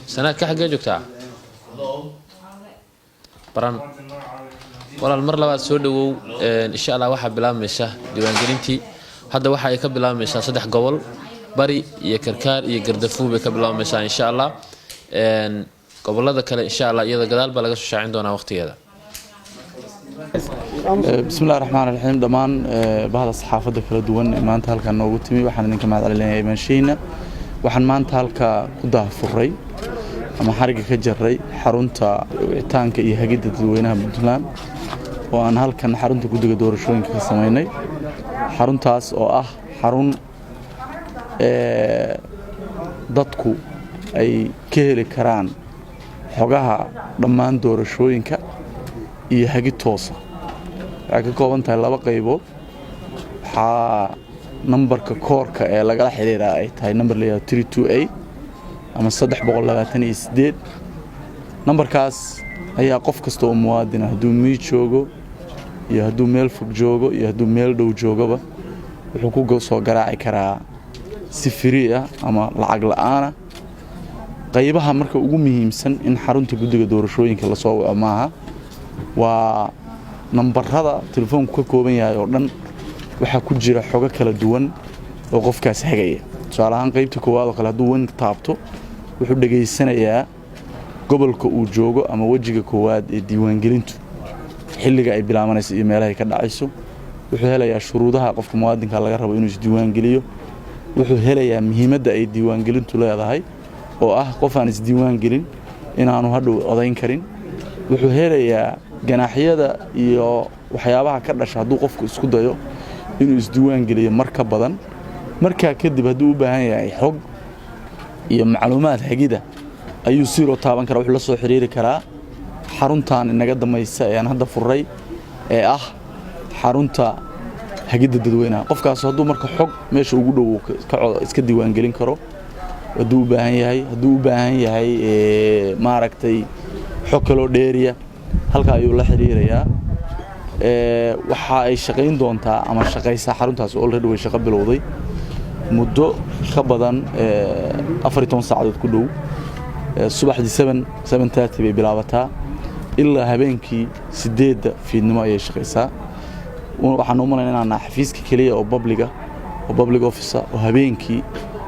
سنة كحاجة جوكتا بران ولا المرة لبعد سودو إن شاء الله واحد بلا مشاه ديوان قرنتي هذا واحد يكب بلا مشاه صدح قول بري يكركار يقردفوه بكب بلا مشاه إن شاء الله قبل هذا كلا إن شاء الله إذا قدال بلغش شو عندنا وقت هذا. بسم الله الرحمن الرحيم دمان بهذا الصحافة كلا دوان ما أنت هالك النوع تمي وحنا نكمل على اللي ماشينا وحنا ما أنت هالك قضاء فري أما حركة كجري حرونتا تانك يهجد دوينها بدلان وأنا هالك حرونتا قد دور شوين كسميني حرونتاس أو حرون dadku ay ka heli karaan xogaha dhammaan doorashooyinka iyo hagid toos ah ka kooban tahay laba qaybood waxa numberka koorka ee laga xiriiraa ay tahay number la 328 ama 328 numberkaas ayaa qof kasta oo muwaadin ah haduu meel joogo iyo haduu meel fog joogo iyo haduu meel dhow joogaba wuxuu ku soo garaaci karaa si free ah ama lacag la'aan qaybaha marka ugu muhiimsan in xarunta guddiga doorashooyinka la soo waco maaha waa nambarada telefoonku ka kooban yahay oo dhan waxa ku jira xogo kala duwan oo qofkaas hagaya tusaale ahaan qaybta koowaad oo kale haduu wan taabto wuxuu dhageysanayaa gobolka uu joogo ama wajiga koowaad ee diiwaangelintu xilliga ay bilaabanayso iyo meelaha ay ka dhacayso wuxuu helayaa shuruudaha qofka muwaadinka laga rabo inuu is diiwaangeliyo wuxuu helayaa muhiimadda ay diiwaangelintu leedahay oo ah qof aan is diiwaangelin inaanu hadhow odayn karin wuxuu helayaa ganaaxyada iyo waxyaabaha ka dhasha hadduu qofku isku dayo inuu is diiwaangeliyo mar ka badan markaa kadib hadduu u baahan yahay xog iyo macluumaad hagida ayuu siro taaban karaa wuxuu la soo xiriiri karaa xaruntan inaga damaysa ee aan hadda furay ee ah xarunta hagida dadweynaha qofkaas hadduu marka xog meesha ugu dhow ka iska diiwaan gelin karo hadduu u baahan yahay maaragtay xog kale oo dheeriya halka ayuu la xiriirayaa waxa ay shaqayn doontaa ama shaqaysaa xaruntaas already way shaqo bilowday muddo ka badan 14 saacadood ku dhow subaxdii 7:30 bay bilaabataa ilaa habeenkii 8 fiidnimo ayay shaqaysaa waxaan u maleynayaa inaan xafiiska kaliya oo public officer oo habeenkii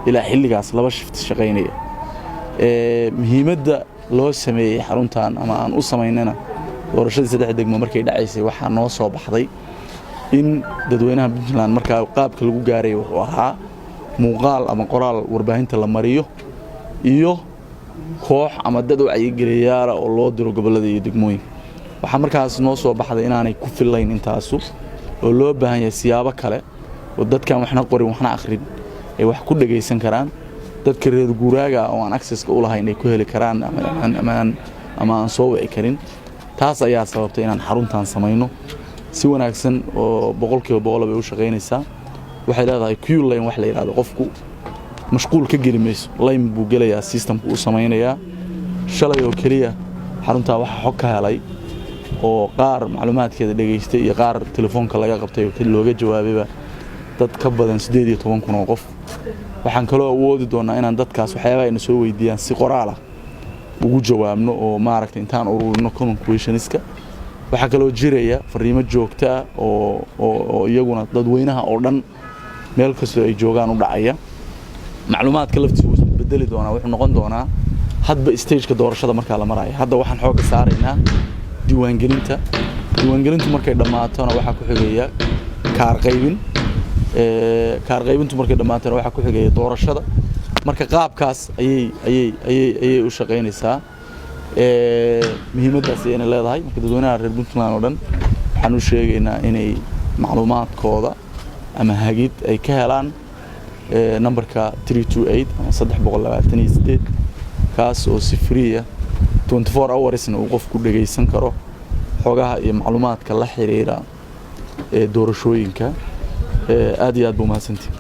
ilaa xilligaas laba shift shaqaynaya muhiimadda loo sameeyay xaruntan ama aan u sameynana doorashadii 3 degmo markay dhacaysay waxa noo soo baxday in dadweynaha Puntland marka qaabka lagu gaaray wuxuu ahaa muuqaal ama qoraal warbaahinta la mariyo iyo koox ama dad wacyigeliyay oo loo diro gobolada iyo degmooyinka waxa markaas noo soo baxday inaanay ku filayn intaasu oo loo baahan yahay siyaabo kale oo dadkan waxna qorin waxna akhrin ay wax ku dhageysan karaan dadka reer guuraaga oo aan access u lahayn ay ku heli karaan ama aan soo wici karin taas ayaa sababtay inaan xaruntan sameeyno si wanaagsan oo 100% bay u shaqeynaysaa waxay leedahay queue line wax la yiraahdo qofku mashquul ka geli mayso line buu gelayaa systemku u sameeynayaa shalay oo kaliya xarunta waxa xog ka helay oo qaar macluumaadkeeda dhageystay iyo qaar telefoonka laga qabtay oo looga jawaabayba dad ka badan 18,000 oo qof waxaan kaloo awoodi doonaa inaan dadkaas waxyaabaha ay soo weydiiyaan si qoraal ah ugu jawaabno oo maaragtay intaan ururino common questionska waxa kaloo jiraya fariimo joogto ah oo iyaguna dadweynaha oo dhan meel kasta ay joogaan u dhacaya macluumaadka laftiisa bedeli doonaa wuxuu noqon doonaa hadba stage-ka doorashada marka la marayo hadda waxaan xoog saaraynaa diiwaangelintu markay dhamaatona waxa ku xigaya kaar qaybintu markay dhamaatona waxa ku xigaya doorashada marka qaabkaas ayay u shaqeynaysaa muhiimadaas ay leedahay marka dadweynaha reer Puntland oo dhan waxaan u sheegaynaa inay macluumaadkooda ama hagid ay ka helaan numberka 328 ama 328 kaas oo si free ah 24 hours uu qofku dhageysan karo xogaha iyo macluumaadka la xiriira doorashooyinka aad iyo aad buu mahadsantihiin